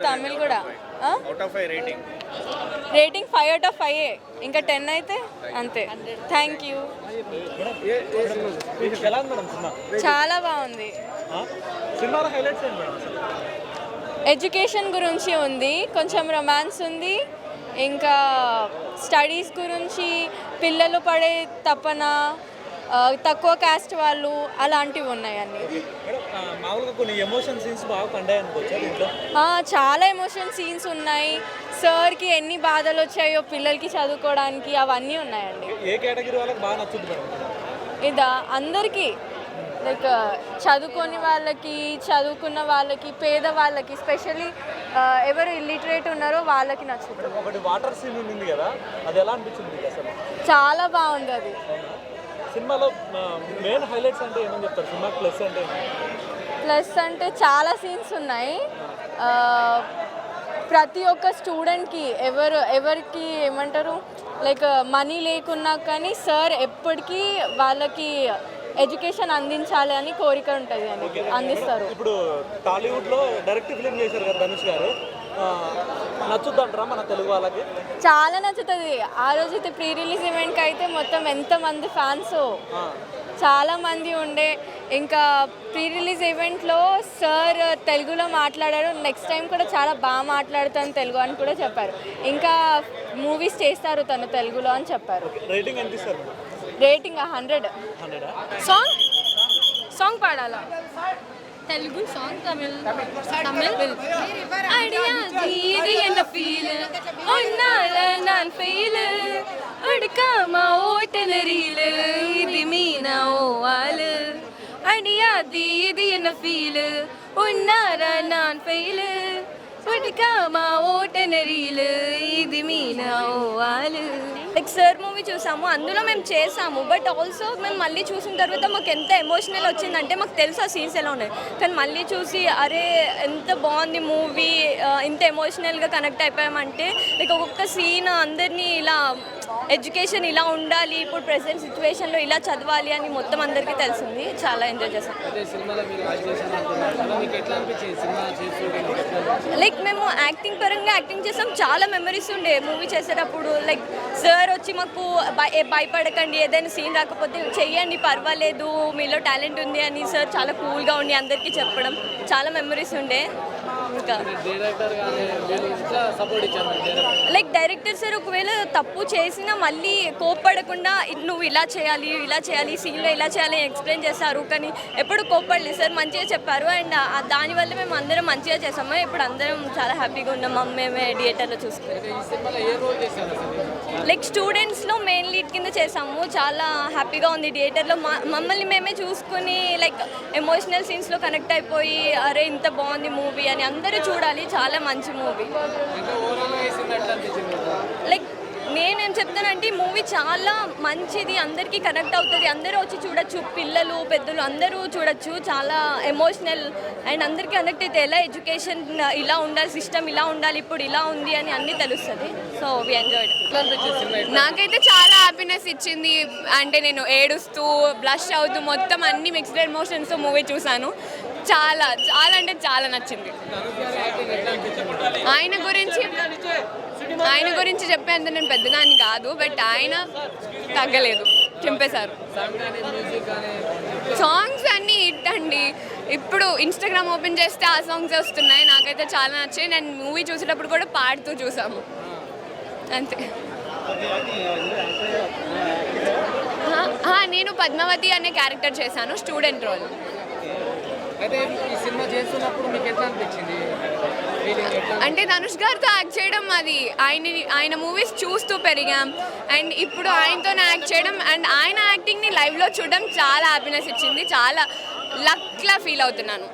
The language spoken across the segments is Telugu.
తమిళ్ కూడా out of 5 rating rating 5 out of 5 ఇంకా 10 అయితే అంతే. Thank you. చాలా బాగుంది. ఎడ్యుకేషన్ గురించి ఉంది, కొంచెం రొమాన్స్ ఉంది, ఇంకా స్టడీస్ గురించి, పిల్లలు పడే తపన, తక్కువ క్యాస్ట్ వాళ్ళు అలాంటివి ఉన్నాయండి. చాలా ఎమోషన్ సీన్స్ ఉన్నాయి. సార్కి ఎన్ని బాధలు వచ్చాయో పిల్లలకి చదువుకోవడానికి అవన్నీ ఉన్నాయండి. ఇదా అందరికీ, లైక్ చదువుకోని వాళ్ళకి, చదువుకున్న వాళ్ళకి, పేద వాళ్ళకి, స్పెషల్లీ ఎవరు ఇల్లిటరేట్ ఉన్నారో వాళ్ళకి నచ్చుతుంది. చాలా బాగుంది అది. సినిమాలో మెయిన్ హైలైట్స్ అంటే ఏమని చెప్తారు? సినిమా ప్లస్ అంటే చాలా సీన్స్ ఉన్నాయి. ప్రతి ఒక్క స్టూడెంట్కి ఎవరికి ఏమంటారు, లైక్ మనీ లేకున్నా కానీ సార్ ఎప్పటికీ వాళ్ళకి ఎడ్యుకేషన్ అందించాలి అని కోరిక ఉంటుంది అని అందిస్తారు. ఇప్పుడు టాలీవుడ్లో డైరెక్ట్ ఫిల్మ్ చేశారు కదా ధనుష్ గారు, నచ్చుద్దంటారా మన తెలుగు వాళ్ళకి? చాలా నచ్చుతుంది. ఆ రోజు అయితే ప్రీ రిలీజ్ ఈవెంట్కి అయితే మొత్తం ఎంతమంది ఫ్యాన్స్, చాలా మంది ఉండే. ఇంకా ప్రీ రిలీజ్ ఈవెంట్లో సార్ తెలుగులో మాట్లాడారు. నెక్స్ట్ టైం కూడా చాలా బాగా మాట్లాడుతాను తెలుగు అని కూడా చెప్పారు. ఇంకా మూవీస్ చేస్తారు తను తెలుగులో అని చెప్పారు. రేటింగ్ ఎంత ఇస్తారు? రేటింగ్ 100. సాంగ్ పాడాలా? తెలుగు సాంగ్, తమిళ్ అడియా ఇది என்ன ఫీల్ ఒన్నాల நான் ఫీల్ అడకమా ఓటన రీల్ ఇది మీనా ఓవాల్ అడియా ఇది என்ன ఫీల్ ఒన్నాల நான் ఫీల్ అడకమా ఓటన రీల్ ఇది మీనా ఓవాల్. లైక్ సార్ మూవీ చూసాము, అందులో మేము చేసాము, బట్ ఆల్సో మేము మళ్ళీ చూసిన తర్వాత మాకు ఎంత ఎమోషనల్ వచ్చిందంటే మాకు తెలుసు ఆ సీన్స్ ఎలా ఉన్నాయి, కానీ మళ్ళీ చూసి అరే ఎంత బాగుంది మూవీ, ఇంత ఎమోషనల్గా కనెక్ట్ అయిపోయామంటే లైక్ ఒక్కొక్క సీన్ అందరినీ ఇలా ఎడ్యుకేషన్ ఇలా ఉండాలి, ఇప్పుడు ప్రెసెంట్ సిచ్యువేషన్లో ఇలా చదవాలి అని మొత్తం అందరికీ తెలిసింది. చాలా ఎంజాయ్ చేసాం. లైక్ మేము యాక్టింగ్ పరంగా యాక్టింగ్ చేసాం, చాలా మెమరీస్ ఉండే మూవీ చేసేటప్పుడు. లైక్ సార్ వచ్చి మాకు భయపడకండి, ఏదైనా సీన్ రాకపోతే చెయ్యండి పర్వాలేదు, మీలో టాలెంట్ ఉంది అని సార్ చాలా కూల్గా ఉండి అందరికీ చెప్పడం, చాలా మెమరీస్ ఉండే. ఇంకా లైక్ డైరెక్టర్ సార్ ఒకవేళ తప్పు చేసినా మళ్ళీ కోప్పడకుండా నువ్వు ఇలా చేయాలి సీన్లో ఇలా చేయాలి ఎక్స్ప్లెయిన్ చేస్తారు, కానీ ఎప్పుడు కోప్పడలేదు సార్, మంచిగా చెప్పారు. అండ్ దానివల్ల మేము అందరం మంచిగా చేసాము. ఇప్పుడు అందరం చాలా హ్యాపీగా ఉన్నాం మేమే థియేటర్లో చూసుకుని. లైక్ స్టూడెంట్స్లో మెయిన్ లీడ్ కింద చేసాము, చాలా హ్యాపీగా ఉంది థియేటర్లో. మమ్మల్ని మేమే చూసుకుని లైక్ ఎమోషనల్ సీన్స్లో కనెక్ట్ అయిపోయి అరే ఇంత బాగుంది మూవీ అని అందరూ చూడాలి, చాలా మంచి మూవీ. లైక్ నేనేం చెప్తానంటే ఈ మూవీ చాలా మంచిది, అందరికీ కనెక్ట్ అవుతుంది, అందరూ వచ్చి చూడొచ్చు, పిల్లలు పెద్దలు అందరూ చూడొచ్చు. చాలా ఎమోషనల్ అండ్ అందరికీ కనెక్ట్ అయితే ఎలా ఎడ్యుకేషన్ ఇలా ఉండాలి, సిస్టమ్ ఇలా ఉండాలి, ఇప్పుడు ఇలా ఉంది అని అన్నీ తెలుస్తుంది. So we enjoyed. నాకైతే చాలా హ్యాపీనెస్ ఇచ్చింది. అంటే నేను ఏడుస్తూ బ్లష్ అవుతూ మొత్తం అన్ని మిక్స్డ్ ఎమోషన్స్తో మూవీ చూశాను. చాలా చాలా అంటే చాలా నచ్చింది. ఆయన గురించి చెప్పేంత నేను పెద్దదాన్ని కాదు, బట్ ఆయన తగ్గలేదు, చింపేశారు. సాంగ్స్ అన్నీ హిట్ అండి. ఇప్పుడు ఇన్స్టాగ్రామ్ ఓపెన్ చేస్తే ఆ సాంగ్స్ వస్తున్నాయి. నాకైతే చాలా నచ్చాయి. నేను మూవీ చూసేటప్పుడు కూడా పాడుతూ చూసాము, అంతే. నేను పద్మావతి అనే క్యారెక్టర్ చేశాను, స్టూడెంట్ రోల్. అంటే ధనుష్ గారితో యాక్ట్ చేయడం, అది ఆయన మూవీస్ చూస్తూ పెరిగాం అండ్ ఇప్పుడు ఆయనతో యాక్ట్ చేయడం అండ్ ఆయన యాక్టింగ్ని లైవ్లో చూడడం చాలా హ్యాపీనెస్ ఇచ్చింది. చాలా లక్లా ఫీల్ అవుతున్నాను.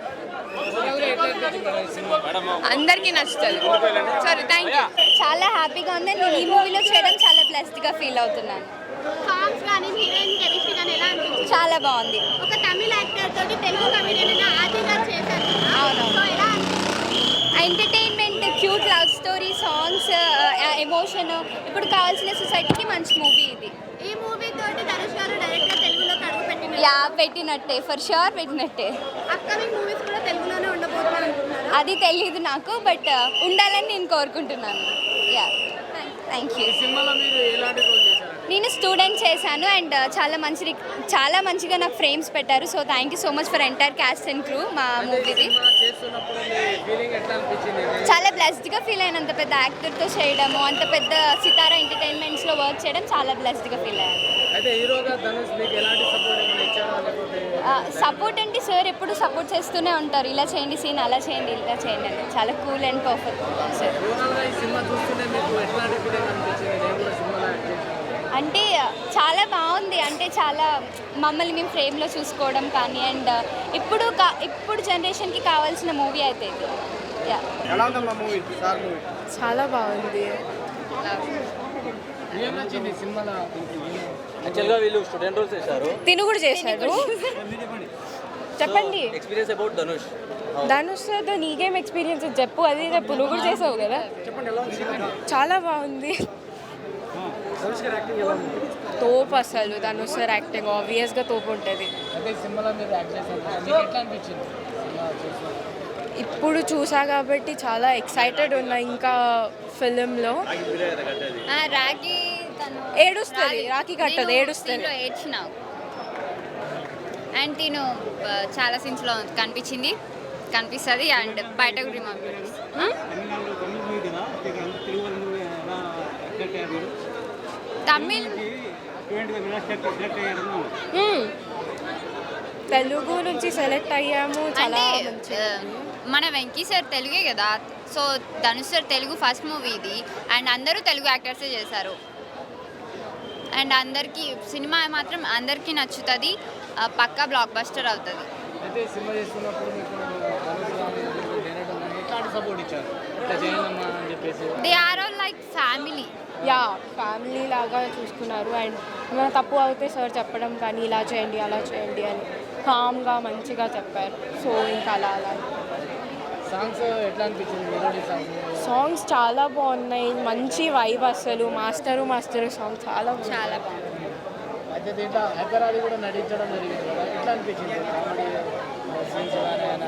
అందరికీ నచ్చుతుంది. సరే, థ్యాంక్ యూ. చాలా హ్యాపీగా ఉంది. నేను ఈ మూవీలో చేయడం చాలా బ్లెస్డ్గా ఫీల్ అవుతున్నాను. సాంగ్స్ కానీ హీరోయిన్ కెమిస్ట్రీ కానీ ఎలా అనిపించింది? చాలా బాగుంది. ఒక తమిళ యాక్టర్ తోటి తెలుగు కమెడియన్ ఆది గారు చేశారు. అవును. సో ఎలా అనిపించింది? Entertainment, cute love story, songs, emotion, ఇప్పుడు కావాల్సిన సొసైటీకి మంచి మూవీ ఇది. ఈ మూవీ తోటి ధనుష్ గారు డైరెక్టర్ తెలుగులోకి అడుగు పెట్టినట్టు. పెట్టినట్టే, ఫర్ ష్యూర్ పెట్టినట్టే. అప్కమింగ్ మూవీస్ కూడా తెలుగులోనే ఉండబోతున్నాయి. అది తెలీదు నాకు, బట్ ఉండాలని నేను కోరుకుంటున్నాను. Yeah, thank you. సినిమాలో మీరు ఎలాంటి రోల్ చేశారు? నేను స్టూడెంట్ చేశాను అండ్ చాలా మంచిగా నాకు ఫ్రేమ్స్ పెట్టారు. So thank you so much for entire caste and crew మా మూవీది. చేస్తున్నప్పుడు ఫీలింగ్ ఎట్లా అనిపించింది? చాలా బ్లెస్డ్గా ఫీల్ అయిన, అంత పెద్ద యాక్టర్తో చేయడము, అంత పెద్ద సితారా ఎంటర్టైన్మెంట్స్లో వర్క్ చేయడం చాలా బ్లెస్డ్గా ఫీల్ అయ్యాను. అయితే హీరోగా ధనుష్ మీకు ఎలాంటి సపోర్ట్ ఏమైనా ఇచ్చారా? లేకపోతే సపోర్ట్ అంటే సార్ ఎప్పుడు సపోర్ట్ చేస్తూనే ఉంటారు, ఇలా చేయండి సీన్, అలా చేయండి, ఇలా చేయండి అని. చాలా కూల్ అండ్ పర్ఫెక్ట్ సార్. ఓవరాల్గా ఈ సినిమా చూస్తుంటే మీకు ఎట్లాంటి ఫీలింగ్ అనిపించింది? నేను కూడా సినిమాలో యాక్ట్ చేశాను. అంటే చాలా బాగుంది, అంటే చాలా మమ్మల్ని మేము ఫ్రేమ్లో చూసుకోవడం కానీ, అండ్ ఇప్పుడు జనరేషన్కి కావాల్సిన మూవీ అయితే ఇది. యా, ఎలా ఉందమ్మా మూవీ? సార్ మూవీ చాలా బాగుంది. ఏం నచ్చింది సినిమాలో? యాక్చువల్గా వీళ్ళు స్టూడెంట్ రోల్స్ చేశారు. తిను కూడా చేశాడు. చెప్పండి. Experience about Dhanush. ధనుష్తో నీకేం ఎక్స్పీరియన్స్ చెప్పు, అది చెప్పు. నువ్వు కూడా చేసావు కదా. చెప్పండి ఎలా ఉంది? చాలా బాగుంది. ధనుష్ గారి యాక్టింగ్ ఎలా ఉంది? తోపు అసలు. ధనుష్ సార్ యాక్టింగ్ ఆబ్వియస్గా తోపు ఉంటుంది. అయితే ఈ సినిమాలో మీరు యాక్ట్ చేశారు, మీకు ఎట్లా అనిపించింది సినిమా చూసినప్పుడు? ఇప్పుడు చూసా కాబట్టి చాలా ఎక్సైటెడ్ ఉన్నా ఇంకా ఫిలింలో. రాఖీ తను ఏడుస్తుంది, రాఖీ కట్టదు, ఏడుస్తుంది. ఏడ్చిన అండ్ తిను చాలా సీన్స్లో కనిపిస్తుంది అండ్ బయట కూడా తమిళ్ తెలుగు నుంచి సెలెక్ట్ అయ్యాము. చాలా మంచి మన వెంకీ సార్ తెలుగే కదా, so Dhanush sir Telugu first movie ఇది అండ్ అందరూ తెలుగు యాక్టర్సే చేశారు అండ్ అందరికీ సినిమా మాత్రం అందరికీ నచ్చుతుంది, పక్కా బ్లాక్ బస్టర్ అవుతుంది. అయితే సినిమా చేస్తున్నప్పుడు మీకు ఎట్లాంటి సపోర్ట్ ఇచ్చారు? ఇట్లా చేయాలమ్మా అని చెప్పేసి. They are all like family. Yeah, family లాగా చూసుకున్నారు. అండ్ ఏమైనా తప్పు అవుతే సార్ చెప్పడం కానీ, ఇలా చేయండి అలా చేయండి అని కామ్గా మంచిగా చెప్పారు. సో ఇంకా అలా సాంగ్స్ ఎట్లా అనిపించింది? మెలోడీ సాంగ్స్ చాలా బాగున్నాయి, మంచి వైబ్ అసలు. మాస్టరు సాంగ్ చాలా బాగుంది. అయితే దీంట్లో హైదరాబాద్ కూడా నటించడం జరిగింది కదా, ఎట్లా అనిపించింది? కామెడీ సీన్స్ కానీ ఆయన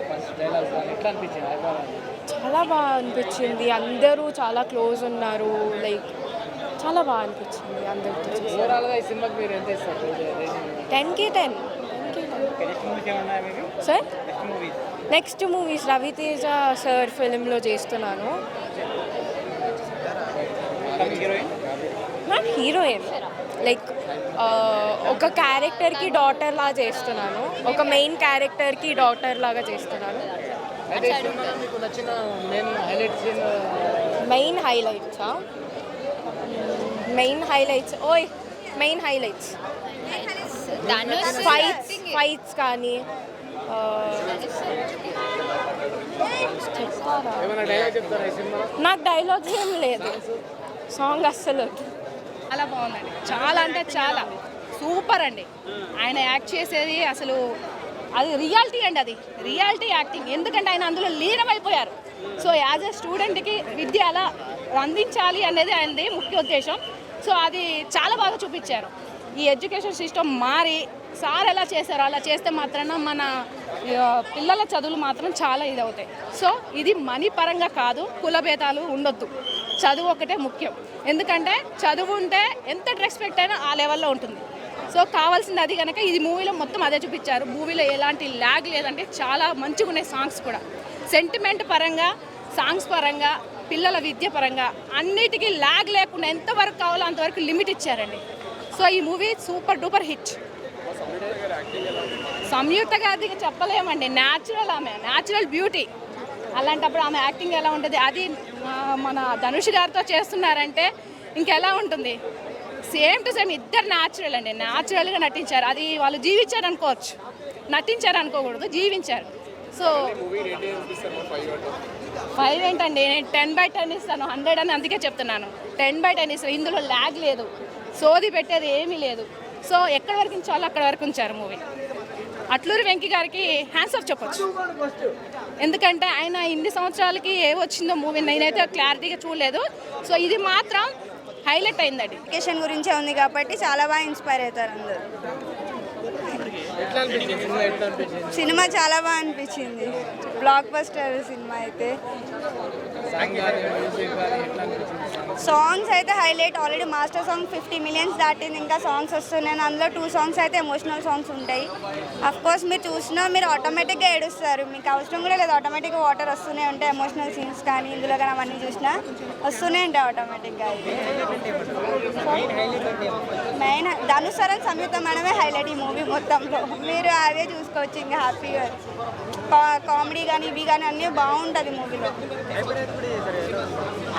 ఫస్ట్ డైలాగ్స్ కానీ ఎట్లా అనిపించింది హైదరాబాద్? చాలా బాగా అనిపించింది. అందరూ చాలా క్లోజ్ ఉన్నారు, లైక్ చాలా బాగా అనిపించింది అందరితో. ఓవరాల్గా ఈ సినిమాకి మీరు ఎంత ఇస్తారు? 10కి 10. Sir next movies Ravi Teja sir ఫిలింలో చేస్తున్నాను. నాట్ హీరోయిన్, లైక్ ఒక క్యారెక్టర్కి డాటర్ లాగా చేస్తున్నాను, ఒక మెయిన్ క్యారెక్టర్కి డాటర్ లాగా చేస్తున్నాను. మెయిన్ హైలైట్స్ ఫైట్స్ కానీ చెప్తారా? నాకు డైలాగ్స్ ఏం లేదు, సాంగ్ అస్సలు. చాలా బాగుందండి, చాలా అంటే చాలా సూపర్ అండి. ఆయన యాక్ట్ చేసేది అసలు అది రియాలిటీ అండి, అది రియాలిటీ యాక్టింగ్. ఎందుకంటే ఆయన అందులో లీనమైపోయారు. సో యాజ్ ఎ స్టూడెంట్కి విద్య అలా అందించాలి అనేది ఆయనది ముఖ్య ఉద్దేశం. సో అది చాలా బాగా చూపించారు. ఈ ఎడ్యుకేషన్ సిస్టమ్ మారి సార్ ఎలా చేశారో అలా చేస్తే మాత్రాన మన పిల్లల చదువులు మాత్రం చాలా ఇది అవుతాయి. సో ఇది మనీ పరంగా కాదు, కులభేదాలు ఉండొద్దు, చదువు ఒకటే ముఖ్యం. ఎందుకంటే చదువు ఉంటే ఎంత రెస్పెక్ట్ అయినా ఆ లెవెల్లో ఉంటుంది. సో కావాల్సింది అది కనుక ఇది మూవీలో మొత్తం అదే చూపించారు. మూవీలో ఎలాంటి ల్యాగ్ లేదంటే చాలా మంచిగా ఉన్నాయి. సాంగ్స్ కూడా సెంటిమెంట్ పరంగా, సాంగ్స్ పరంగా, పిల్లల విద్య పరంగా అన్నిటికీ ల్యాగ్ లేకుండా ఎంతవరకు కావాలో అంతవరకు లిమిట్ ఇచ్చారండి. సో ఈ మూవీ సూపర్ డూపర్ హిట్. సంయుక్త గారికి చెప్పలేమండి, న్యాచురల్ బ్యూటీ. అలాంటప్పుడు ఆమె యాక్టింగ్ ఎలా ఉంటుంది, అది మన ధనుష్ గారితో చేస్తున్నారంటే ఇంకెలా ఉంటుంది. సేమ్ టు సేమ్ ఇద్దరు న్యాచురల్ అండి, న్యాచురల్గా నటించారు. అది వాళ్ళు జీవించారు అనుకోవచ్చు, నటించారు అనుకోకూడదు, జీవించారు. సో 5 ఏంటండి, నేను 10/10 ఇస్తాను, 100 అని అందుకే చెప్తున్నాను. 10/10 ఇస్తాను. ఇందులో ల్యాగ్ లేదు, సోది పెట్టేది ఏమీ లేదు. సో ఎక్కడి వరకు ఉంచాలో అక్కడి వరకు ఉంచారు మూవీ. అట్లూరి వెంకీ గారికి హ్యాండ్స్ ఆఫ్ చెప్పొచ్చు, ఎందుకంటే ఆయన ఇన్ని సంవత్సరాలకి ఏ వచ్చిందో మూవీ నేనైతే క్లారిటీగా చూడలేదు. సో ఇది మాత్రం హైలైట్ అయిందండి. ఎడ్యుకేషన్ గురించే ఉంది కాబట్టి చాలా బాగా ఇన్స్పైర్ అవుతారు అందరూ. ఎట్లా అనిపించింది సినిమా? ఎట్లా అనిపించింది? సినిమా చాలా బాగా అనిపించింది. బ్లాక్ బస్టర్ సినిమా అయితే. సాంగ్ కానీ మ్యూజిక్ కానీ ఎట్లా అనిపించింది? సాంగ్స్ అయితే highlight. Already master song 50 millions దాటింది. ఇంకా సాంగ్స్ వస్తున్నాయి. అందులో 2 సాంగ్స్ అయితే ఎమోషనల్ సాంగ్స్ ఉంటాయి. అఫ్ కోర్స్ మీరు చూసినా మీరు ఆటోమేటిక్గా ఏడుస్తారు. మీకు అవసరం కూడా లేదు. ఆటోమేటిక్గా వాటర్ వస్తూనే ఉంటాయి. ఎమోషనల్ సీన్స్ కానీ ఇందులో కానీ అవన్నీ చూసినా వస్తూనే ఉంటాయి ఆటోమేటిక్గా. Main Dhanush sir and Samyuktha మేడమే హైలైట్ ఈ మూవీ మొత్తంలో. మీరు అవే చూసుకోవచ్చు ఇంకా హ్యాపీగా. కామెడీ కానీ ఇవి కానీ అన్నీ బాగుంటుంది మూవీలో.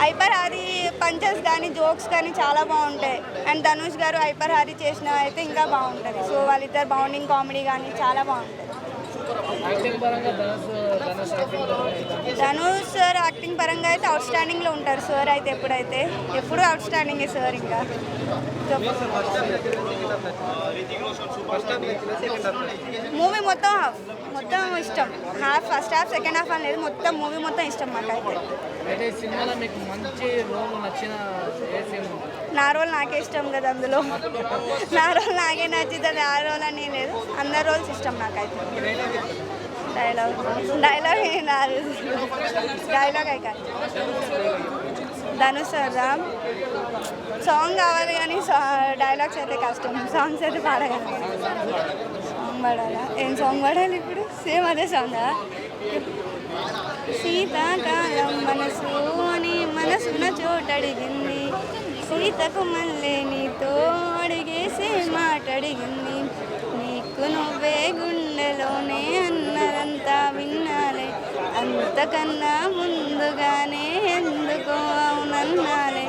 హైపర్ హారీ పంచెస్ కానీ జోక్స్ కానీ చాలా బాగుంటాయి. అండ్ ధనుష్ గారు హైపర్ హారీ చేసిన అయితే ఇంకా బాగుంటుంది. సో వాళ్ళిద్దరు బాండింగ్ కామెడీ కానీ చాలా బాగుంటుంది. యాక్టింగ్ పరంగా Dhanush acting Dhanush sir acting పరంగా అయితే అవుట్ స్టాండింగ్లో ఉంటారు. సార్ అయితే ఎప్పుడు అవుట్ స్టాండింగే సార్. ఇంకా మూవీ మొత్తం ఇష్టం. ఫస్ట్ హాఫ్ సెకండ్ హాఫ్ అని లేదు. మొత్తం మూవీ మొత్తం ఇష్టం మాకైతే. అయితే ఈ సినిమాలో మీకు మంచి రోల్ నచ్చిన ఏ సీన్? నా రోల్ నాకే ఇష్టం కదా. అందులో నా రోల్ నాకే నచ్చుతుంది. ఆ రోల్ అని లేదు. అందరి రోల్స్ ఇష్టం నాకైతే. డైలాగ్ ఏం రాదు. డైలాగ్ అయితే ధనుష్ సార్ సాంగ్ కావాలి కానీ డైలాగ్స్ అయితే కష్టం. సాంగ్స్ అయితే పాడగలను. సాంగ్ పాడాలా? ఏం సాంగ్ పాడాలి ఇప్పుడు? సేమ్ అదే సాంగా. శీతాకాలం మనసు అని మనసున చోటడిగింది. సీతకు మళ్ళీ నీతో అడిగేసే మాట అడిగింది. నీకు నువ్వే గుండెలోనే అన్నదంతా విన్నాలే. అంతకన్నా ముందుగానే ఎందుకో అవునన్నాలే.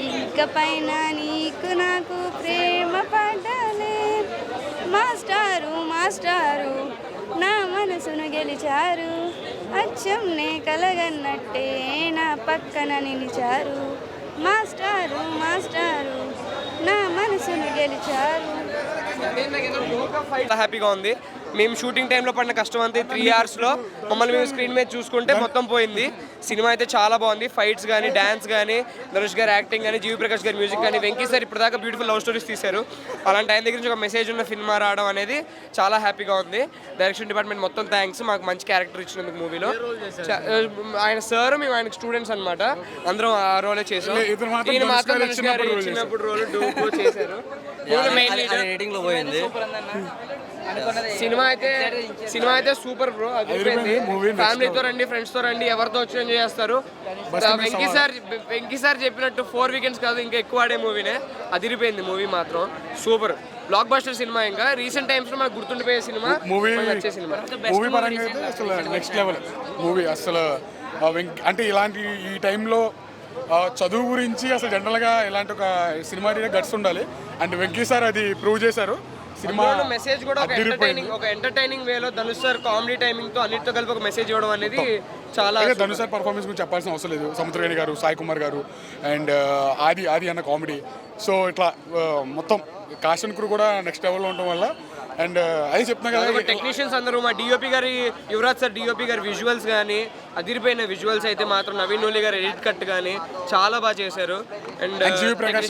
ఇకపైన నీకు నాకు ప్రేమ పడ్డాలే. మాస్టారు నా మనసును గెలిచారు. అచ్చంనే కలగన్నట్టే నా పక్కన నిలిచారు. మాస్టారు నా మనసును గెలిచారు. హ్యాపీగా ఉంది. మేము షూటింగ్ టైంలో పడిన కష్టం అంతే 3 అవర్స్లో మమ్మల్ని మేము స్క్రీన్ మీద చూసుకుంటే మొత్తం పోయింది. సినిమా అయితే చాలా బాగుంది. ఫైట్స్ కానీ డ్యాన్స్ కానీ ధనుష్ గారి యాక్టింగ్ కానీ జీవి ప్రకాష్ గారి మ్యూజిక్ కానీ వెంకీ సార్ ఇప్పటిదాకా బ్యూటిఫుల్ లవ్ స్టోరీస్ తీశారు. అలాంటి ఆయన దగ్గర నుంచి ఒక మెసేజ్ ఉన్న సినిమా రావడం అనేది చాలా హ్యాపీగా ఉంది. డైరెక్షన్ డిపార్ట్మెంట్ మొత్తం థ్యాంక్స్. మాకు మంచి క్యారెక్టర్ ఇచ్చినందుకు మూవీలో. ఆయన సార్ మేము ఆయనకు స్టూడెంట్స్ అనమాట. అందరం ఆ రోలే చేసాం. ఈయన మాత్రం ధనుష్ గారు చిన్నప్పుడు రోల్ డూబో చేశారు. సినిమా అయితే సూపర్ బ్రో. అదిరిపోయింది. ఫ్యామిలీతో రండి, ఫ్రెండ్స్ తో రండి, ఎవరితో వచ్చి ఎంజాయ్ చేస్తారు. వెంకీ సార్ చెప్పినట్టు 4 వీకెండ్స్ కాదు ఇంకా ఎక్కువ ఆడే మూవీనే. అదిరిపోయింది మూవీ మాత్రం. Super block buster cinema. ఇంకా రీసెంట్ టైమ్స్ లో మనకు గుర్తుండిపోయే సినిమా. మూవీ పరంగా అయితే అసలు నెక్స్ట్ లెవెల్ మూవీ. అసలు అంటే ఇలాంటి ఈ టైంలో చదువు గురించి అసలు జనరల్గా ఇలాంటి ఒక సినిమా గట్స్ ఉండాలి. అండ్ వెంకీ సార్ అది ప్రూవ్ చేశారు. సినిమా మెసేజ్ కూడా ఒక ఎంటర్టైనింగ్ వేలో ధనుష్ సార్ కామెడీ టైమింగ్ తో అన్నిటితో కలిపి ఒక మెసేజ్ ఇవ్వడం అనేది చాలా. ధనుష్ సార్ పర్ఫార్మెన్స్ గురించి చెప్పాల్సిన అవసరం లేదు. సముద్రవేణి గారు, సాయి కుమార్ గారు అండ్ ఆది అన్న కామెడీ. సో ఇట్లా మొత్తం కాస్ట్ అండ్ క్రూ కూడా నెక్స్ట్ లెవెల్లో ఉండడం వల్ల. అండ్ అది చెప్తున్నా కదా టెక్నీషియన్స్ అందరూ మా డిఓపి గారి యువరాజ్ సార్ డిఓపి గారి విజువల్స్ కానీ అదిరిపోయిన విజువల్స్ అయితే మాత్రం. నవీన్ నూలి గారి ఎడిట్ కట్ కానీ చాలా బాగా చేశారు. అండ్ జీవి ప్రకాష్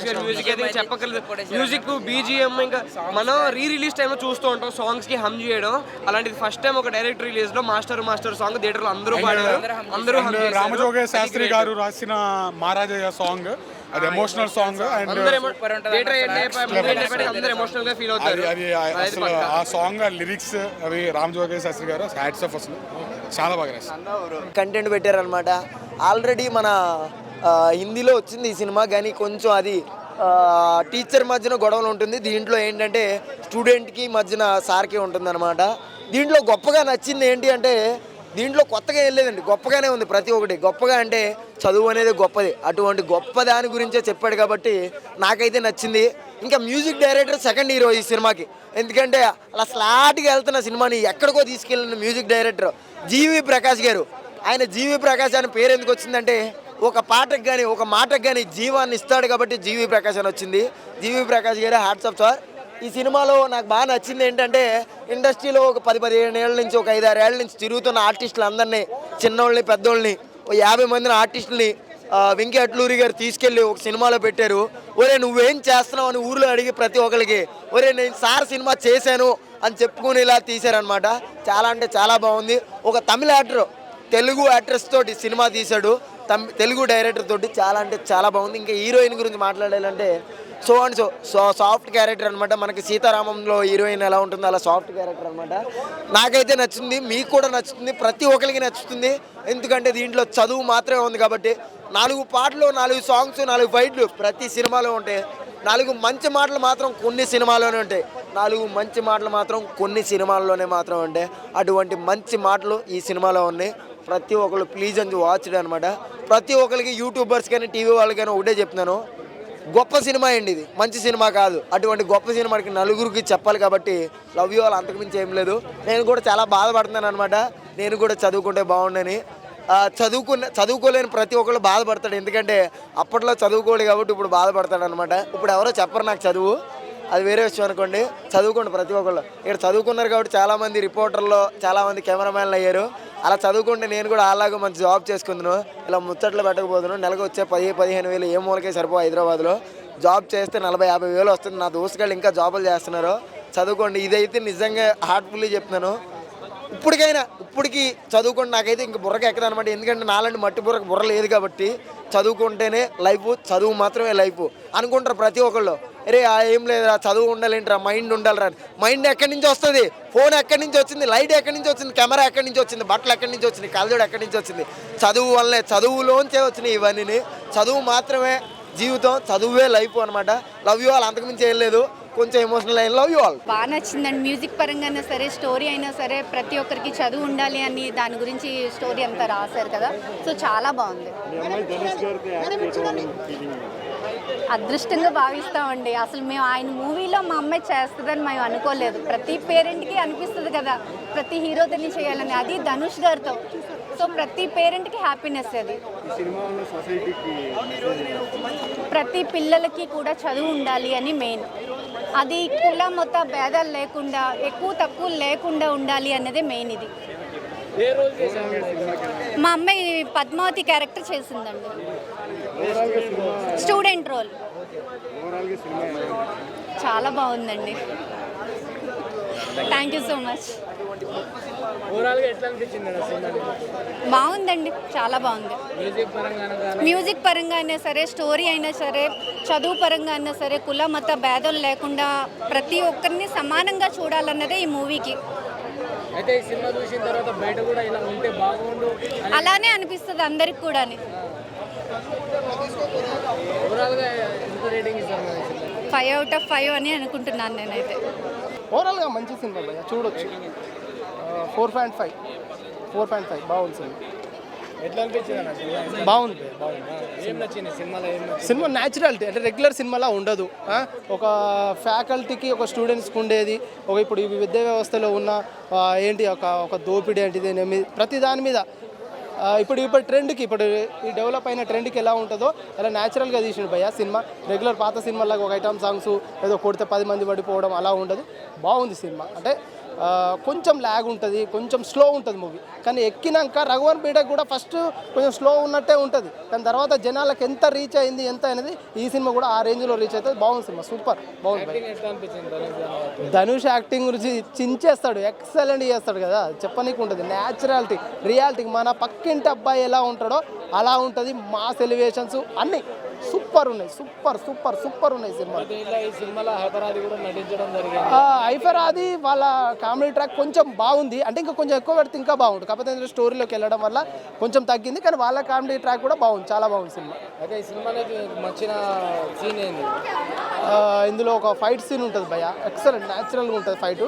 గారి మ్యూజిక్ అయితే చెప్పగలదు. మ్యూజిక్ BGM ఇంకా మనం రిలీజ్ టైంలో చూస్తూ ఉంటాం సాంగ్స్ కి హమ్ చేయడం. అలాంటిది ఫస్ట్ టైం ఒక డైరెక్ట్ రిలీజ్ లో మాస్టర్ సాంగ్ థియేటర్ లో అందరూ పాడారు. అందరూ రామజోగయ్య శాస్త్రి గారు రాసిన మహారాజయ్య సాంగ్. అది ఎమోషనల్ సాంగ్. అండ్ అందరూ ఎమోషనల్ గా ఫీల్ అవుతారు. అది అసలు ఆ సాంగ్ ఆ లిరిక్స్ అవి రామజోగయ్య శాస్త్రి గారు హ్యాట్స్ ఆఫ్. అసలు చాలా బాగా రాశారు. కంటెంట్ పెట్టారనమాట. ఆల్రెడీ మన హిందీలో వచ్చింది ఈ సినిమా, కానీ కొంచెం అది టీచర్ మధ్యన గొడవలు ఉంటుంది. దీంట్లో ఏంటంటే స్టూడెంట్కి మధ్యన సార్కి ఉంటుందన్నమాట. దీంట్లో గొప్పగా నచ్చింది ఏంటి అంటే దీంట్లో కొత్తగా ఏం లేదండి, గొప్పగానే ఉంది ప్రతి ఒక్కటి. గొప్పగా అంటే చదువు అనేది గొప్పది. అటువంటి గొప్ప దాని గురించే చెప్పాడు కాబట్టి నాకైతే నచ్చింది. ఇంకా మ్యూజిక్ డైరెక్టర్ సెకండ్ హీరో ఈ సినిమాకి. ఎందుకంటే అలా స్లాట్గా వెళ్తున్న సినిమాని ఎక్కడికో తీసుకెళ్ళిన మ్యూజిక్ డైరెక్టర్ జీవి ప్రకాష్ గారు. ఆయన జీవి ప్రకాష్ అని పేరు ఎందుకు వచ్చిందంటే ఒక పాటకు కానీ ఒక మాటకు కానీ జీవాన్ని ఇస్తాడు కాబట్టి జీవి ప్రకాష్ అని వచ్చింది. జీవి ప్రకాష్ గారు హ్యాట్స్ ఆఫ్ సార్. ఈ సినిమాలో నాకు బాగా నచ్చింది ఏంటంటే ఇండస్ట్రీలో ఒక 10-15 ఏళ్ళ నుంచి ఒక 5-6 ఏళ్ళ నుంచి తిరుగుతున్న ఆర్టిస్టులు అందరినీ, చిన్నోళ్ళని పెద్దోళ్ళని, 50 మందిని ఆర్టిస్టులని వెంకీ అట్లూరి గారు తీసుకెళ్ళి ఒక సినిమాలో పెట్టారు. ఒరే నువ్వేం చేస్తున్నావు అని ఊర్లో అడిగి ప్రతి ఒక్కరికి ఒరే నేను సార్ సినిమా చేశాను అని చెప్పుకుని ఇలా తీశారనమాట. చాలా అంటే చాలా బాగుంది. ఒక తమిళ యాక్టర్ తెలుగు యాక్ట్రెస్ తోటి సినిమా తీశాడు, తెలుగు డైరెక్టర్ తోటి. చాలా అంటే చాలా బాగుంది. ఇంకా హీరోయిన్ గురించి మాట్లాడాలంటే so and so soft character అనమాట. మనకి సీతారామంలో హీరోయిన్ ఎలా ఉంటుందో అలా సాఫ్ట్ క్యారెక్టర్ అనమాట. నాకైతే నచ్చింది, మీకు కూడా నచ్చుతుంది, ప్రతి ఒక్కరికి నచ్చుతుంది. ఎందుకంటే దీంట్లో చదువు మాత్రమే ఉంది కాబట్టి 4 పాటలు, 4 సాంగ్స్, 4 ఫైట్లు ప్రతి సినిమాలో ఉంటాయి. 4 మంచి మాటలు మాత్రం కొన్ని సినిమాల్లోనే ఉంటాయి. 4 మంచి మాటలు మాత్రం కొన్ని సినిమాల్లోనే మాత్రం ఉంటాయి. అటువంటి మంచి మాటలు ఈ సినిమాలో ఉన్నాయి. ప్రతి ఒక్కరు ప్లీజ్ అని వాచ్డ్ అనమాట. ప్రతి ఒక్కరికి యూట్యూబర్స్ కానీ టీవీ వాళ్ళకి కానీ ఒకటే చెప్తున్నాను, గొప్ప సినిమా అండి ఇది, మంచి సినిమా కాదు. అటువంటి గొప్ప సినిమాకి నలుగురికి చెప్పాలి కాబట్టి లవ్ యూ ఆల్, అంతకుమించి ఏం లేదు. నేను కూడా చాలా బాధపడుతున్నాను అనమాట. నేను కూడా చదువుకుంటే బాగుండని. చదువుకోలేని ప్రతి ఒక్కళ్ళు బాధపడతాడు. ఎందుకంటే అప్పట్లో చదువుకోలేదు కాబట్టి ఇప్పుడు బాధపడతాడు అనమాట. ఇప్పుడు ఎవరో చెప్పరు నాకు చదువు, అది వేరే విషయం అనుకోండి. చదువుకోండి ప్రతి ఒక్కళ్ళు. ఇక్కడ చదువుకున్నారు కాబట్టి చాలామంది రిపోర్టర్లు, చాలామంది కెమెరామ్యాన్లు అయ్యారు. అలా చదువుకుంటే నేను కూడా అలాగే మంచి జాబ్ చేసుకుందును. ఇలా ముచ్చట్లు పెట్టకపోతున్నాను. నెలకు వచ్చే 10-15 వేలు ఏ మూలకే సరిపో. హైదరాబాద్లో జాబ్ చేస్తే 40-50 వేలు వస్తుంది. నా దోస్తుగాళ్ళు ఇంకా జాబులు చేస్తున్నారు. చదువుకోండి. ఇదైతే నిజంగా హార్ట్ఫుల్లీ చెప్తున్నాను. ఇప్పటికి చదువుకోండి. నాకైతే ఇంక బుర్రకి ఎక్కదనమాట. ఎందుకంటే నాలాంటి మట్టి బుర్ర లేదు కాబట్టి చదువుకుంటేనే లైఫ్, చదువు మాత్రమే లైఫ్ అనుకుంటారు ప్రతి ఒక్కళ్ళు. అరే ఏం లేదురా చదువు ఉండాలేంట్రా, మైండ్ ఉండాలిరా. మైండ్ ఎక్కడి నుంచి వస్తుంది? ఫోన్ ఎక్కడి నుంచి వచ్చింది? లైట్ ఎక్కడి నుంచి వచ్చింది? కెమెరా ఎక్కడి నుంచి వచ్చింది? బట్టలు ఎక్కడి నుంచి వచ్చింది? కళ్ళజోడు ఎక్కడి నుంచి వచ్చింది? చదువు వల్లే, చదువులోంచే వచ్చినాయి ఇవన్నీ. చదువు మాత్రమే జీవితం, చదువే లైఫ్ అనమాట. లవ్ యూ ఆల్, అంతకుమించి ఏం లేదు. కొంచెం ఎమోషనల్ అయిన లవ్ యూ ఆల్. బాగా నచ్చిందండి. మ్యూజిక్ పరంగా అయినా సరే, స్టోరీ అయినా సరే, ప్రతి ఒక్కరికి చదువు ఉండాలి అని దాని గురించి స్టోరీ అంతా రాశారు కదా. సో చాలా బాగుంది. అదృష్టంగా భావిస్తామండి. అసలు మేము ఆయన మూవీలో మా అమ్మాయి చేస్తుందని మేము అనుకోలేదు. ప్రతి పేరెంట్కి అనిపిస్తుంది కదా ప్రతి హీరోతో చేయాలని, అది ధనుష్ గారితో. సో ప్రతి పేరెంట్కి హ్యాపీనెస్ అది. ప్రతి పిల్లలకి కూడా చదువు ఉండాలి అని మెయిన్. అది కుల మత భేదాలు లేకుండా, ఎక్కువ తక్కువ లేకుండా ఉండాలి అన్నదే మెయిన్. ఇది మా అమ్మాయి పద్మావతి క్యారెక్టర్ చేసిందండి, స్టూడెంట్ రోల్. చాలా బాగుందండి. Thank you so much. బాగుందండి, చాలా బాగుంది. మ్యూజిక్ పరంగా అయినా సరే, స్టోరీ అయినా సరే, చదువు పరంగా అయినా సరే, కుల మత భేదం లేకుండా ప్రతి ఒక్కరిని సమానంగా చూడాలన్నదే ఈ మూవీకి. అయితే ఈ సినిమా చూసిన తర్వాత బయట కూడా ఇలా ఉంటే బాగుండు అలానే అనిపిస్తుంది అందరికి కూడా. 5 out of 5 అని అనుకుంటున్నాను నేనైతే. ఓవరాల్గా మంచి సినిమా భయ్య, చూడొచ్చు. 4.5 బాగుంది సినిమా. ఎట్లా అనిపించింది? బాగుంది. ఏం నచ్చింది సినిమాలో? సినిమా న్యాచురాలిటీ, అంటే రెగ్యులర్ సినిమాలా ఉండదు. ఒక ఫ్యాకల్టీకి, ఒక స్టూడెంట్స్కి ఉండేది, ఇప్పుడు ఈ విద్యా వ్యవస్థలో ఉన్న ఏంటి ఒక దోపిడీ ఏంటిది ప్రతి దాని మీద ఇప్పుడు ట్రెండ్కి, ఇప్పుడు ఈ డెవలప్ అయిన ట్రెండ్కి ఎలా ఉంటుందో అలా న్యాచురల్గా తీసిండు భయ్య సినిమా. రెగ్యులర్ పాత సినిమాలాగా ఒక ఐటమ్ సాంగ్స్ ఏదో కొడితే 10 మంది పడిపోవడం అలా ఉండదు. బాగుంది సినిమా. అంటే కొంచెం ల్యాగ్ ఉంటుంది, కొంచెం స్లో ఉంటుంది మూవీ. కానీ ఎక్కినాక రఘువన్ బీటెక్ కూడా ఫస్ట్ కొంచెం స్లో ఉన్నట్టే ఉంటుంది, కానీ తర్వాత జనాలకు ఎంత రీచ్ అయింది ఎంత అనేది ఈ సినిమా కూడా ఆ రేంజ్లో రీచ్ అవుతుంది. బాగుంది సినిమా, సూపర్ బాగుంది. ధనుష్ యాక్టింగ్ గురించి చించేస్తాడు, ఎక్సలెంట్ చేస్తాడు కదా, చెప్పనీకి ఉంటుంది. న్యాచురాలిటీ, రియాలిటీ, మన పక్కింటి అబ్బాయి ఎలా ఉంటాడో అలా ఉంటుంది. మాస్ ఎలివేషన్స్ అన్నీ సూపర్ ఉన్నాయి. సూపర్ ఉన్నాయి సినిమా. ఈ సినిమాలో హైపరాది కూడా నటించడం జరిగింది. హైపరాది వాళ్ళ కామెడీ ట్రాక్ కొంచెం బాగుంది, అంటే ఇంకా కొంచెం ఎక్కువ పెడితే ఇంకా బాగుంటుంది. కాకపోతే స్టోరీలోకి వెళ్ళడం వల్ల కొంచెం తగ్గింది, కానీ వాళ్ళ కామెడీ ట్రాక్ కూడా బాగుంది, చాలా బాగుంది సినిమా. అయితే ఈ సినిమాకి నచ్చిన సీన్ ఏంది? ఇందులో ఒక ఫైట్ సీన్ ఉంటుంది భయ్య, ఎక్సలెంట్, న్యాచురల్గా ఉంటుంది ఫైట్,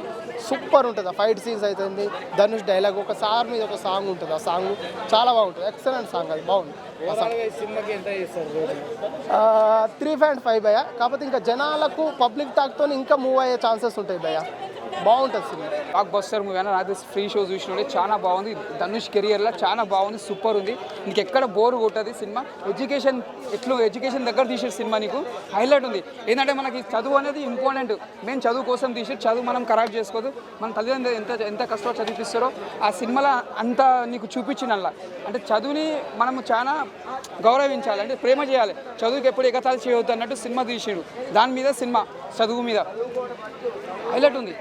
సూపర్ ఉంటుంది. ఆ ఫైట్ సీన్స్ అవుతుంది, ధనుష్ డైలాగ్, ఒక సార్ మీద ఒక సాంగ్ ఉంటుంది, ఆ సాంగ్ చాలా బాగుంటుంది, ఎక్సలెంట్ సాంగ్, అది బాగుంది. సినిమాకి ఎంత చేస్తారు? 3.5 భయ్య. కాకపోతే ఇంకా జనాలకు పబ్లిక్ టాక్తో ఇంకా మూవ్ అయ్యే ఛాన్సెస్ ఉంటాయి భయ్య. బాగుంటుంది సినిమా. బ్లాక్ బస్టర్ మూవీ అని నాకు ఫ్రీ షో చూసినోడే చాలా బాగుంది. ధనుష్ కెరియర్లో చాలా బాగుంది, సూపర్ ఉంది. నీకు ఎక్కడ బోర్ కొట్టదు సినిమా. ఎడ్యుకేషన్ దగ్గర తీసే సినిమా నీకు హైలైట్ ఉంది. ఏంటంటే మనకి చదువు అనేది ఇంపార్టెంట్. మేము చదువు కోసం తీసి చదువు మనం ఖరాబ్ చేసుకోదు. మన తల్లిదండ్రులు ఎంత కష్టపడి చదివిస్తారో ఆ సినిమాలో అంత నీకు చూపించినల్లా. అంటే చదువుని మనము చాలా గౌరవించాలి, అంటే ప్రేమ చేయాలి. చదువుకి ఎప్పుడు ఎగతాలు చేయవద్దు అన్నట్టు సినిమా తీసాడు. దాని మీద సినిమా చదువు మీద హైలైట్ ఉంది.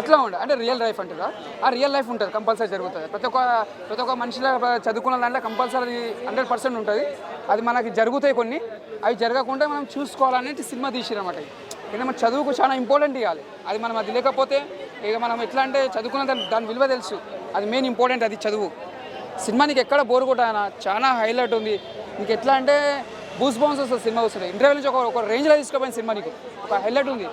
అట్లా ఉండ అంటే రియల్ లైఫ్ అంటారా, ఆ రియల్ లైఫ్ ఉంటుంది, కంపల్సరీ జరుగుతుంది. ప్రతి ఒక్క మనిషిలో చదువుకున్న దాంట్లో కంపల్సరీ 100% ఉంటుంది. అది మనకి జరుగుతాయి కొన్ని, అవి జరగకుండా మనం చూసుకోవాలనేది సినిమా తీసిరన్నమాట. ఎందుకంటే మన చదువుకు చాలా ఇంపార్టెంట్ ఇవ్వాలి. అది మనం అది లేకపోతే ఇక మనం ఎట్లా అంటే చదువుకున్న దాని విలువ తెలుసు, అది మెయిన్ ఇంపార్టెంట్. అది చదువు. సినిమా నీకు ఎక్కడ బోర్ కొట్టాయన, చాలా హైలైట్ ఉంది. నీకు ఎట్లా అంటే బూస్ బౌన్స్ వస్తుంది సినిమా వస్తుంది. ఇంటర్వ్యూ నుంచి ఒక రేంజ్లో తీసుకుపోయిన సినిమా, నీకు ఒక హైలైట్ ఉంది.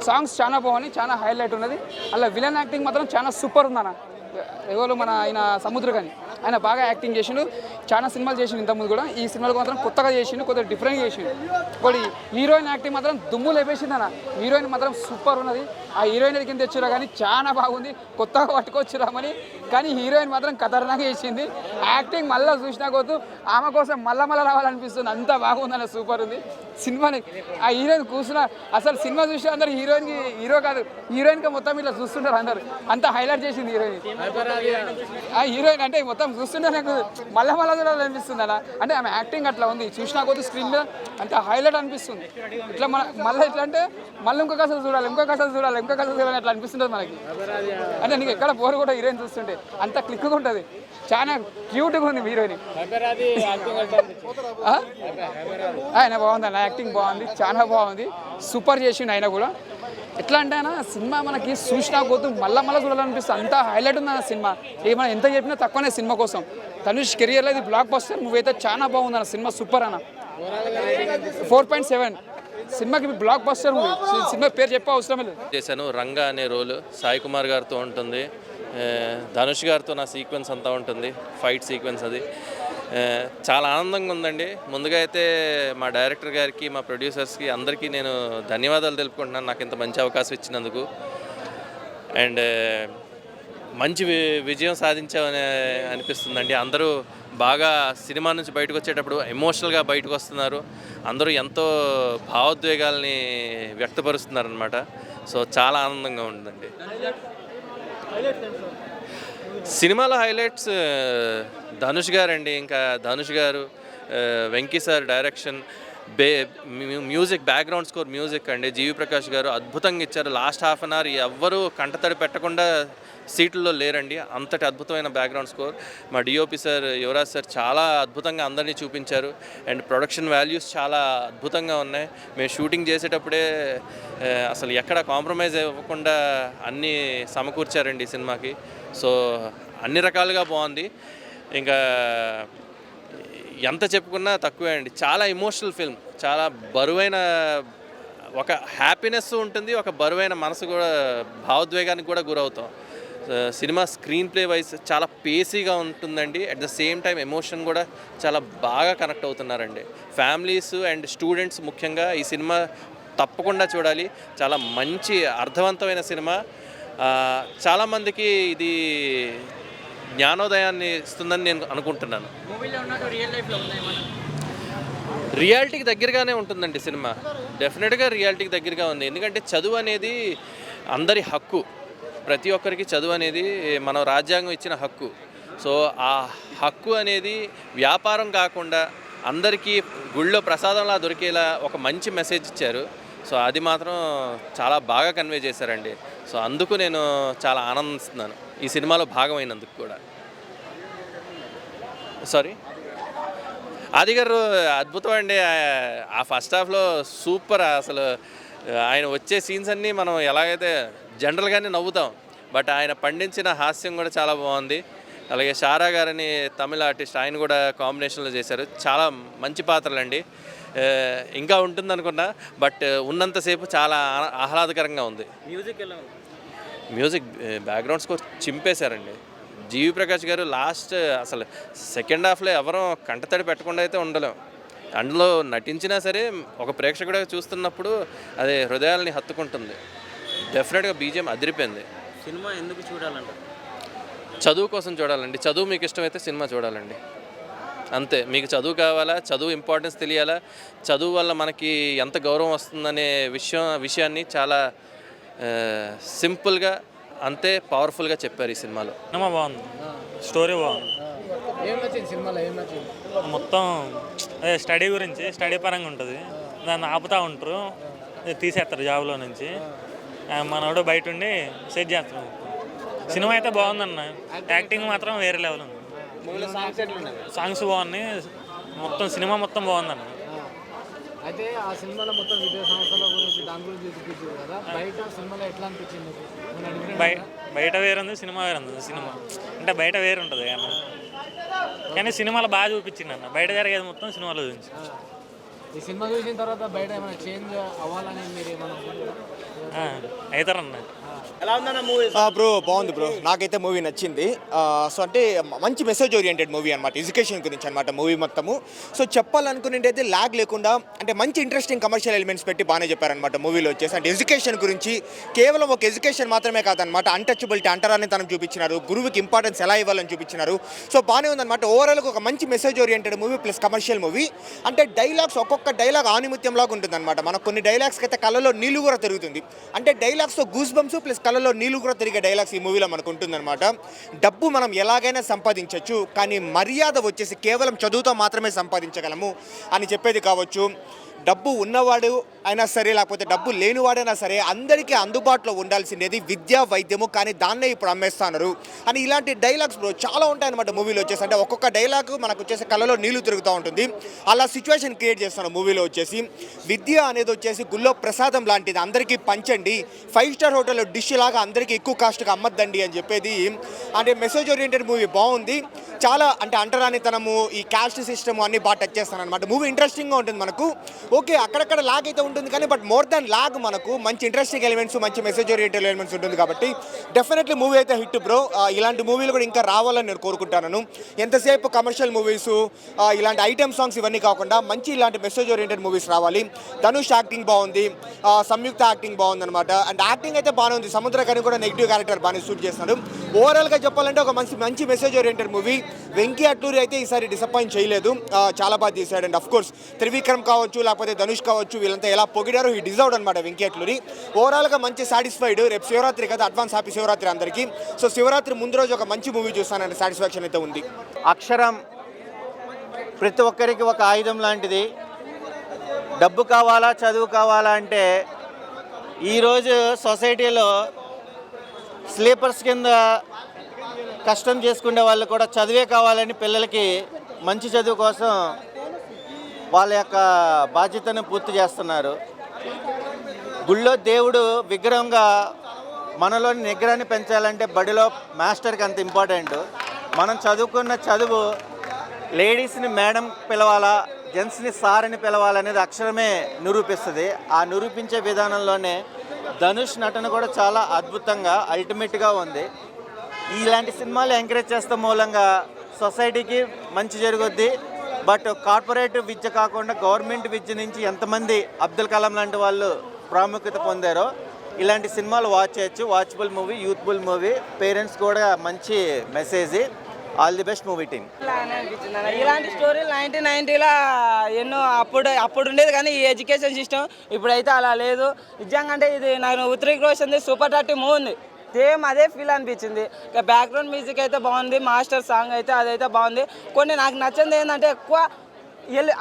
సాంగ్స్ చాలా బాగున్నాయి, చాలా హైలైట్ ఉన్నది. అలా విలన్ యాక్టింగ్ మాత్రం చాలా సూపర్ ఉంది అన్న. ఎవరు మన ఆయన సముద్ర కానీ ఆయన బాగా యాక్టింగ్ చేసిండు. చాలా సినిమాలు చేసిండు ఇంతకుముందు కూడా. ఈ సినిమాలో మాత్రం కొత్తగా చేసిండు, కొద్దిగా డిఫరెంట్ చేసిండు. ఒకటి హీరోయిన్ యాక్టింగ్ మాత్రం దుమ్ము లేపేసింది అన్న. హీరోయిన్ మాత్రం సూపర్ ఉన్నది. ఆ హీరోయిన్ కింద తెచ్చిరా కానీ చాలా బాగుంది. కొత్తగా పట్టుకొచ్చిరామని, కానీ హీరోయిన్ మాత్రం ఖతర్నాగా చేసింది. యాక్టింగ్ మళ్ళీ చూసినా కొద్దు ఆమె కోసం మళ్ళా రావాలనిపిస్తుంది. అంత బాగుందన్న, సూపర్ ఉంది సినిమాని. ఆ హీరోయిన్ కూర్చున్న అసలు సినిమా చూసిన అందరు హీరో కాదు హీరోయిన్కి మొత్తం ఇట్లా చూస్తుంటారు అందరు. అంత హైలైట్ చేసింది హీరోయిన్. ఆ హీరోయిన్ అంటే మొత్తం చూస్తుంటే నాకు మళ్ళా చూడాలనిపిస్తుంది అన్న. అంటే ఆమె యాక్టింగ్ అట్లా ఉంది, చూసినా కొద్ది స్క్రీన్ మీద అంత హైలైట్ అనిపిస్తుంది. ఇట్లా మళ్ళీ ఎట్లా అంటే మళ్ళీ ఇంకొక అసలు చూడాలి అట్లా అనిపిస్తుంటుంది మనకి. అంటే నీకు ఎక్కడ బోర్ కూడా హీరోయిన్ చూస్తుంటే అంత క్లిక్గా ఉంటుంది. చాలా క్యూట్గా ఉంది హీరోయిన్. ఆయన బాగుంది అన్న, యాక్టింగ్ బాగుంది, చాలా బాగుంది, సూపర్ చేసిండు ఆయన కూడా. ఎట్లా అంటే అన్న సినిమా మనకి చూసినా పోతూ మళ్ళీ చూడాలనిపిస్తుంది. అంత హైలైట్ ఉంది అన్న సినిమా. ఏమైనా ఎంత చెప్పినా తక్కువనే సినిమా కోసం. ధనుష్ కెరియర్లో ఇది బ్లాక్ బస్టర్ మూవీ అయితే చాలా బాగుంది అన్న. సినిమా సూపర్ అన్న. 4.7 సినిమాకి బ్లాక్ బస్టర్ మూవీ. సినిమా పేరు చెప్పే అవసరం లేదు. చేశాను రంగా అనే రోల్ సాయి కుమార్ గారితో ఉంటుంది. ధనుష్ గారితో నా సీక్వెన్స్ అంతా ఉంటుంది, ఫైట్ సీక్వెన్స్. అది చాలా ఆనందంగా ఉందండి. ముందుగా అయితే మా డైరెక్టర్ గారికి, మా ప్రొడ్యూసర్స్కి అందరికీ నేను ధన్యవాదాలు తెలుపుకుంటున్నాను నాకు ఇంత మంచి అవకాశం ఇచ్చినందుకు. అండ్ మంచి విజయం సాధించామని అనిపిస్తుందండి. అందరూ బాగా సినిమా నుంచి బయటకు వచ్చేటప్పుడు ఎమోషనల్గా బయటకు వస్తున్నారు. అందరూ ఎంతో భావోద్వేగాల్ని వ్యక్తపరుస్తున్నారు అనమాట. సో చాలా ఆనందంగా ఉందండి. సినిమాలో హైలైట్స్ ధనుష్ గారండి. ఇంకా ధనుష్ గారు, Venky sir direction, music, background score music అండి. జీవి ప్రకాష్ గారు అద్భుతంగా ఇచ్చారు. లాస్ట్ హాఫ్ అన్ అవర్ ఎవ్వరూ కంటతడి పెట్టకుండా సీట్లలో లేరండి. అంతటి అద్భుతమైన బ్యాక్గ్రౌండ్ స్కోర్. మా డిఓపి సార్, యువరాజ్ సార్ చాలా అద్భుతంగా అందరినీ చూపించారు. అండ్ ప్రొడక్షన్ వాల్యూస్ చాలా అద్భుతంగా ఉన్నాయి. మేము షూటింగ్ చేసేటప్పుడే అసలు ఎక్కడ కాంప్రమైజ్ అవ్వకుండా అన్నీ సమకూర్చారండి ఈ సినిమాకి. సో అన్ని రకాలుగా బాగుంది. ఇంకా ఎంత చెప్పుకున్నా తక్కువే అండి. చాలా ఎమోషనల్ ఫిల్మ్, చాలా బరువైన ఒక హ్యాపీనెస్ ఉంటుంది, ఒక బరువైన మనసు కూడా, భావోద్వేగానికి కూడా గురవుతాం. సినిమా స్క్రీన్ ప్లే వైజ్ చాలా పేసీగా ఉంటుందండి. At the same time emotion కూడా చాలా బాగా కనెక్ట్ అవుతున్నారండి. ఫ్యామిలీస్ అండ్ స్టూడెంట్స్ ముఖ్యంగా ఈ సినిమా తప్పకుండా చూడాలి. చాలా మంచి అర్థవంతమైన సినిమా. చాలామందికి ఇది జ్ఞానోదయాన్ని ఇస్తుందని నేను అనుకుంటున్నాను. రియాలిటీకి దగ్గరగానే ఉంటుందండి సినిమా. డెఫినెట్గా రియాలిటీకి దగ్గరగా ఉంది. ఎందుకంటే చదువు అనేది అందరి హక్కు. ప్రతి ఒక్కరికి చదువు అనేది మన రాజ్యాంగం ఇచ్చిన హక్కు. సో ఆ హక్కు అనేది వ్యాపారం కాకుండా అందరికీ గుళ్ళో ప్రసాదంలా దొరికేలా ఒక మంచి మెసేజ్ ఇచ్చారు. సో అది మాత్రం చాలా బాగా కన్వే చేశారండి. సో అందుకు నేను చాలా ఆనందిస్తున్నాను ఈ సినిమాలో భాగమైనందుకు కూడా. సారీ, ఆది గారు అద్భుతం అండి. ఆ ఫస్ట్ హాఫ్లో సూపర్. అసలు ఆయన వచ్చే సీన్స్ అన్నీ మనం ఎలాగైతే జనరల్గానే నవ్వుతాం, బట్ ఆయన పండించిన హాస్యం కూడా చాలా బాగుంది. అలాగే షారా గారని తమిళ ఆర్టిస్ట్, ఆయన కూడా కాంబినేషన్లో చేశారు. చాలా మంచి పాత్రలండి. ఇంకా ఉంటుంది అనుకున్నా, బట్ ఉన్నంతసేపు చాలా ఆహ్లాదకరంగా ఉంది. మ్యూజిక్ బ్యాక్గ్రౌండ్ స్కోర్ చింపేశారండి. జీవి ప్రకాష్ గారు లాస్ట్ అసలు సెకండ్ హాఫ్లో ఎవరూ కంటతడి పెట్టకుండా అయితే ఉండలేం. అందులో నటించినా సరే ఒక ప్రేక్షకుడిగా చూస్తున్నప్పుడు అది హృదయాల్ని హత్తుకుంటుంది. డెఫినెట్గా బీజిఎం అదిరిపోయింది. సినిమా ఎందుకు చూడాలంట? చదువు కోసం చూడాలండి. చదువు మీకు ఇష్టమైతే సినిమా చూడాలండి, అంతే. మీకు చదువు కావాలా, చదువు ఇంపార్టెన్స్ తెలియాలా, చదువు వల్ల మనకి ఎంత గౌరవం వస్తుందనే విషయాన్ని చాలా సింపుల్గా అంతే పవర్ఫుల్గా చెప్పారు ఈ సినిమాలో. సినిమా బాగుంది, స్టోరీ బాగుంది. ఏం నచ్చింది సినిమాలో, ఏం నచ్చింది? మొత్తం అదే స్టడీ గురించి, స్టడీ పరంగా ఉంటుంది. దాన్ని ఆపుతూ ఉంటారు, తీసేస్తారు జాబ్లో నుంచి. మనోడు బయట ఉండి సెట్ చేస్తాం. సినిమా అయితే బాగుందన్న, యాక్టింగ్ మాత్రం వేరే లెవెల్ ఉంది. సాంగ్స్ బాగున్నాయి, మొత్తం సినిమా మొత్తం బాగుందన్న. అయితే ఆ సినిమాలో మొత్తం విద్యా సంస్థల గురించి దాని గురించి చూపించారు కదా, బయట సినిమాలో ఎట్లా అనిపించింది? బయట వేరుంది, సినిమా వేరుంది. సినిమా అంటే బయట వేరు ఉంటుంది కానీ సినిమాలో బాగా చూపించింది అన్న. బయట జరిగేది మొత్తం సినిమాలో చూపించి. ఈ సినిమా చూసిన తర్వాత బయట ఏమైనా చేంజ్ అవ్వాలని మీరు ఏమైనా అవుతారన్న? బ్రో బాగుంది బ్రో, నాకైతే మూవీ నచ్చింది. సో అంటే మంచి మెసేజ్ ఓరియంటెడ్ మూవీ అనమాట, ఎడ్యుకేషన్ గురించి అనమాట మూవీ మొత్తము. సో చెప్పాలనుకునేటైతే ల్యాగ్ లేకుండా అంటే మంచి ఇంట్రెస్టింగ్ కమర్షియల్ ఎలిమెంట్స్ పెట్టి బాగానే చెప్పారనమాట మూవీలో వచ్చేసి. అంటే ఎడ్యుకేషన్ గురించి, కేవలం ఒక ఎడ్యుకేషన్ మాత్రమే కాదనమాట, అన్టచబిలిటీ అంటరాని తనం చూపించినారు, గురువుకి ఇంపార్టెన్స్ ఎలా ఇవ్వాలని చూపించినారు. సో బాగానే ఉందన్నమాట. ఓవరాల్గా ఒక మంచి message oriented movie plus commercial movie. అంటే డైలాగ్స్, ఒక్కొక్క డైలాగ్ ఆనిముత్యంలాగా ఉంటుందన్నమాట. మనకు కొన్ని డైలాగ్స్కి అయితే కళ్ళలో నీళ్ళు కూడా తిరుగుతుంది. అంటే డైలాగ్స్తో గూస్ బంప్స్ ప్లస్ కళ్ళలో నీళ్ళు కూడా తిరిగే డైలాగ్స్ ఈ మూవీలో మనకు ఉంటుందన్నమాట. డబ్బు మనం ఎలాగైనా సంపాదించవచ్చు, కానీ మర్యాద వచ్చేసి కేవలం చదువుతో మాత్రమే సంపాదించగలము అని చెప్పేది కావచ్చు. డబ్బు ఉన్నవాడు అయినా సరే లేకపోతే డబ్బు లేనివాడైనా సరే అందరికీ అందుబాటులో ఉండాల్సిందేది విద్యా, వైద్యము, కానీ దాన్నే ఇప్పుడు అమ్మేస్తున్నారు అని ఇలాంటి డైలాగ్స్ బ్రో చాలా ఉంటాయన్నమాట మూవీలో వచ్చేసి. అంటే ఒక్కొక్క డైలాగ్ మనకు వచ్చేసి కళ్ళలో నీళ్లు తిరుగుతూ ఉంటుంది, అలా సిచ్యువేషన్ క్రియేట్ చేస్తున్నారు మూవీలో వచ్చేసి. విద్య అనేది వచ్చేసి గుళ్ళో ప్రసాదం లాంటిది, అందరికీ పంచండి, 5 స్టార్ హోటల్లో డిష్ లాగా అందరికీ ఎక్కువ కాస్ట్గా అమ్మద్దండి అని చెప్పేది. అంటే మెసేజ్ ఓరియంటెడ్ మూవీ బాగుంది చాలా. అంటే అంటరానితనము, ఈ క్యాస్ట్ సిస్టమ్ అన్ని బాగా టచ్ చేస్తాను అనమాట. మూవీ ఇంట్రెస్టింగ్గా ఉంటుంది మనకు. ఓకే అక్కడక్కడ లాగ్ అయితే ఉంటుంది కానీ బట్ మోర్ దాన్ లాగ్ మనకు మంచి ఇంట్రెస్టింగ్ ఎలిమెంట్స్, మంచి మెసేజ్ ఓరియంటెడ్ ఎలిమెంట్స్ ఉంటుంది కాబట్టి డెఫినెట్లీ మూవీ అయితే హిట్ బ్రో. ఇలాంటి మూవీలు కూడా ఇంకా రావాలని నేను కోరుకుంటాను. ఎంతసేపు కమర్షియల్ మూవీస్, ఇలాంటి ఐటమ్ సాంగ్స్ ఇవన్నీ కాకుండా మంచి ఇలాంటి మెసేజ్ ఓరియంటెడ్ మూవీస్ రావాలి. ధనుష్ యాక్టింగ్ బాగుంది, సంయుక్త యాక్టింగ్ బాగుంది అనమాట. అండ్ యాక్టింగ్ అయితే బాగానే ఉంది. సముద్రకని కూడా నెగిటివ్ క్యారెక్టర్ బాగానే షూట్ చేస్తున్నాడు. ఓవరాల్గా చెప్పాలంటే ఒక మంచి message oriented movie. Venky Atluri అయితే ఈసారి డిసప్పాయింట్ చేయలేదు, చాలా బాగా తీశాడు. అండ్ అఫ్ కోర్స్ త్రివిక్రమ్ కావచ్చు లేకపోతే ధనుష్ కావచ్చు, వీళ్ళంతా ఎలా పొగిడారో ఈ డిజర్వ్డ్ అనమాట వెంకీ అట్లూరి. ఓవరాల్గా మంచి సాటిస్ఫైడ్. రేపు శివరాత్రి కదా, అడ్వాన్స్ హ్యాపీ శివరాత్రి అందరికీ. సో శివరాత్రి ముందు రోజు ఒక మంచి మూవీ చూస్తానంటే సాటిస్ఫాక్షన్ అయితే ఉంది. అక్షరం ప్రతి ఒక్కరికి ఒక ఆయుధం లాంటిది. డబ్బు కావాలా, చదువు కావాలా అంటే ఈరోజు సొసైటీలో స్లీపర్స్ కింద కష్టం చేసుకునే వాళ్ళు కూడా చదివే కావాలని పిల్లలకి మంచి చదువు కోసం వాళ్ళ యొక్క బాధ్యతను పూర్తి చేస్తున్నారు. గుళ్ళో దేవుడు విగ్రహంగా మనలోని నిగ్రహాన్ని పెంచాలంటే బడిలో మాస్టర్కి అంత ఇంపార్టెంట్. మనం చదువుకున్న చదువు లేడీస్ని మేడం పిలవాలా, జెంట్స్ని సార్ అని పిలవాలనేది అక్షరమే నిరూపిస్తుంది. ఆ నిరూపించే విధానంలోనే ధనుష్ నటన కూడా చాలా అద్భుతంగా అల్టిమేట్గా ఉంది. ఇలాంటి సినిమాలు ఎంకరేజ్ చేస్తాం మూలంగా సొసైటీకి మంచి జరుగుద్ది. బట్ కార్పొరేట్ విద్య కాకుండా గవర్నమెంట్ విద్య నుంచి ఎంతమంది అబ్దుల్ కలాం లాంటి వాళ్ళు ప్రాముఖ్యత పొందారో ఇలాంటి సినిమాలు వాచ్ చేయొచ్చు. Watchable movie, youthful movie, parents కూడా మంచి message. All the best movie team. ఇలాంటి స్టోరీలు 1990లో ఎన్నో అప్పుడు ఉండేది కానీ ఈ ఎడ్యుకేషన్ సిస్టమ్ ఇప్పుడైతే అలా లేదు. నిజంగా అంటే ఇది నాకు హృతిక్ రోషన్ సూపర్ 30 మూవీ ఉంది, సేమ్ అదే ఫీల్ అనిపించింది. ఇక బ్యాక్గ్రౌండ్ మ్యూజిక్ అయితే బాగుంది, మాస్టర్ సాంగ్ అయితే అదైతే బాగుంది. కొన్ని నాకు నచ్చింది ఏంటంటే ఎక్కువ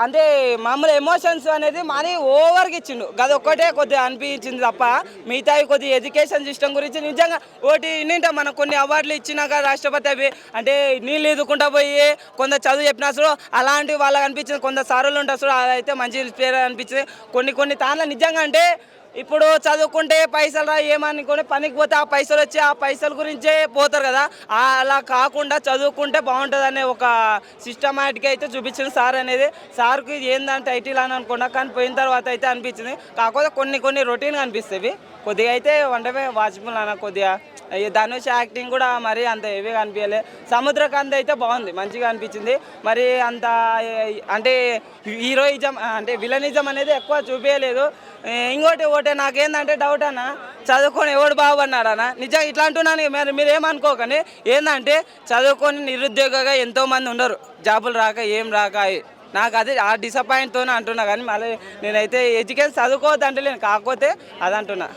అంటే మామూలు ఎమోషన్స్ అనేది మరీ ఓవర్గా ఇచ్చిండు, అది ఒక్కటే కొద్దిగా అనిపించింది తప్ప మిగతావి కొద్దిగా ఎడ్యుకేషన్ సిస్టమ్ గురించి నిజంగా ఒకటి నింటా మనం కొన్ని అవార్డులు ఇచ్చినాక రాష్ట్రపతి అవి అంటే నీళ్ళు ఎదుకుంటా పోయి కొంత చదువు చెప్పినా చూడు అలాంటివి వాళ్ళకి అనిపించింది. కొంత సారులు ఉంటారు చూడు, అదైతే మంచి ఇన్స్పైర్ అనిపించింది. కొన్ని తాన్లో నిజంగా అంటే ఇప్పుడు చదువుకుంటే పైసలు ఏమనుకొని పనికి పోతే ఆ పైసలు వచ్చి ఆ పైసల గురించే పోతారు కదా. అలా కాకుండా చదువుకుంటే బాగుంటుంది అనే ఒక సిస్టమాటిక్ అయితే చూపించిన సార్ అనేది. సార్కి ఏందంటే టైటిల్ అని అనుకున్నా, కానీ పోయిన తర్వాత అయితే అనిపించింది. కాకపోతే కొన్ని రొటీన్గా అనిపిస్తాయి, కొద్దిగా అయితే వంటమే వాచిబుల్ అన్న. కొద్దిగా ధనుష్ యాక్టింగ్ కూడా మరి అంత హెవీగా అనిపించలే. సముద్రకాంత్ అయితే బాగుంది, మంచిగా అనిపించింది. మరి అంత అంటే హీరోయిజం అంటే విలనిజం అనేది ఎక్కువ చూపించలేదు. ఒకటి నాకేందంటే డౌట్ అన్న, చదువుకొని ఎవడు బాగుపడినాడన్న. నిజంగా ఇట్లా అంటున్నాను, మీరు ఏమనుకోకండి. ఏంటంటే చదువుకొని నిరుద్యోగంగా ఎంతోమంది ఉండరు, జాబులు రాక ఏం రాక. నాకు అదే ఆ డిసప్పాయింట్తోనే అంటున్నా. కానీ మళ్ళీ నేనైతే ఎడ్యుకేషన్ చదువుకోవద్దు అంటలేను, కాకపోతే అదంటున్నా.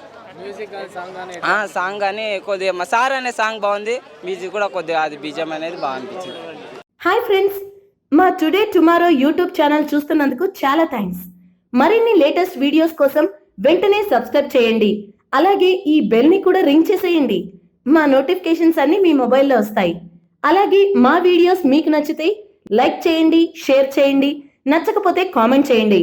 సాంగ్ కానీ కొద్దిగా మా సార్ అనే సాంగ్ బాగుంది, మ్యూజిక్ కూడా కొద్దిగా అది బీజం అనేది బాగా అనిపించింది. హాయ్ ఫ్రెండ్స్, మా టుడే టుమారో యూట్యూబ్ ఛానల్ చూస్తున్నందుకు చాలా థ్యాంక్స్. మరిన్ని లేటెస్ట్ వీడియోస్ కోసం వెంటనే సబ్స్క్రైబ్ చేయండి. అలాగే ఈ బెల్ ని కూడా రింగ్ చేసేయండి. మా నోటిఫికేషన్స్ అన్ని మీ మొబైల్లో వస్తాయి. అలాగే మా వీడియోస్ మీకు నచ్చితే లైక్ చేయండి, షేర్ చేయండి, నచ్చకపోతే కామెంట్ చేయండి.